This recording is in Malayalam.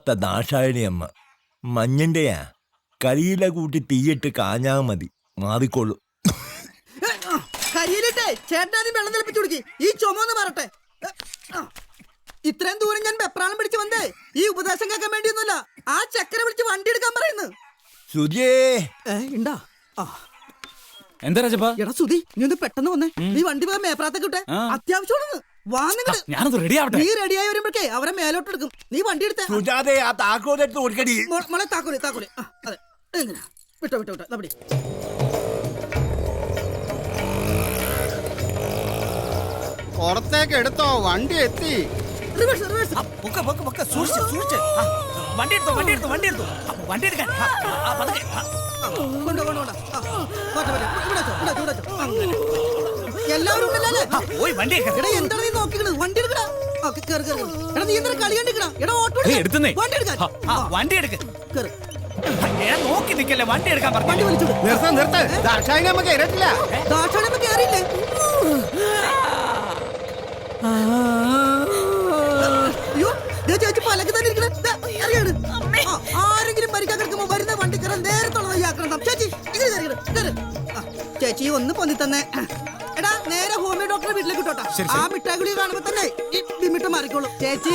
വല്ലാത്ത ദാക്ഷായണി അമ്മ. മഞ്ഞന്റെയാ, കരിയില കൂട്ടി തീയിട്ട് കാഞ്ഞാ മതി, മാറിക്കൊള്ളു. കരിയിലിട്ടേ ചേട്ടനാദ്യം വെള്ളം തിളപ്പിച്ചു കൊടുക്കി. ഈ ചുമന്ന് മാറട്ടെ. ഇത്രയും ദൂരം ഞാൻ വെപ്രാളം പിടിച്ച് വന്നേ ഈ ഉപദേശം കേൾക്കാൻ വേണ്ടിയൊന്നുമില്ല. ആ ചക്കര വിളിച്ച് വണ്ടി എടുക്കാൻ പറയുന്നു. സുധിയേ, ഉണ്ടാ എന്താ രാജപ്പാ? എടാ സുധി, നീ ഒന്ന് പെട്ടെന്ന് വന്നേ. നീ വണ്ടി പോകാൻ മേപ്രാത്തൊക്കെ ഇട്ടെ, അത്യാവശ്യമാണെന്ന്. വാ നിങ്ങള്. ഞാനത് റെഡി ആവട്ടെ. നീ റെഡിയായി വരുമ്പോഴേ അവരെ മേലോട്ട് എടുക്കും. നീ വണ്ടി എടുത്തേ. സുജാതെ ആ താക്കോലെടുത്ത് കൊടുക്കടി. മോളെ താക്കോലി താക്കോലി. അതെ എങ്ങനെ വിട്ടോ വിട്ടോ വിട്ടോ നപ്പടി. പുറത്തേക്ക് എടുത്തോ, വണ്ടി എത്തി. Reverse reverse. വണ്ടി എടുത്തോ, വണ്ടി എടുത്തോ, വണ്ടി എടുത്തോ, വണ്ടി എടുക്കാൻ. കൊണ്ടോ കൊണ്ടോ. എല്ലാവരും ഉണ്ടല്ലേ? പോയി വണ്ടി എടാ എന്താണ് നീ നോക്കിക്കണത്? വണ്ടി എടുക്കടാ. ഓക്കേ കേറ് കേറ്. എടാ നീ എന്താ കളി കണ്ടിക്കണ? എടാ ഓട്ടോ എടുത്തുന്നേ. വണ്ടി എടുക്കാൻ. വണ്ടി എടുക്ക്. കേറ്. നോക്കി നിക്കല്ലേ, വണ്ടി എടുക്കാൻ വണ്ടി പറഞ്ഞു. വലിച്ചു. നിർത്ത്. ദാക്ഷായണി അമ്മ കയറിയിട്ടില്ല. ദാക്ഷായണി കേറിയില്ലേ? അയ്യോ ചേച്ചി പലക്ക് തന്നെ ഇരിക്കണേ. ആരെങ്കിലും മരിക്കാൻ കിടക്കുമ്പോ വരുന്ന വണ്ടി കയറാൻ നേരത്തുള്ള ആക്രണം. ചേച്ചി ഇങ്ങനെ കയറി. ചേച്ചി ഒന്ന് പൊന്നി തന്നെ. എടാ നേരെ ഹോമിയോ ഡോക്ടറെ വീട്ടിലേക്ക് ഇട്ടോട്ടാ. ആ മിഠായി ഗുളിക കാണുമ്പോ തന്നെ ഈ ബിമിട്ട് മാറിക്കോളൂ. ചേച്ചി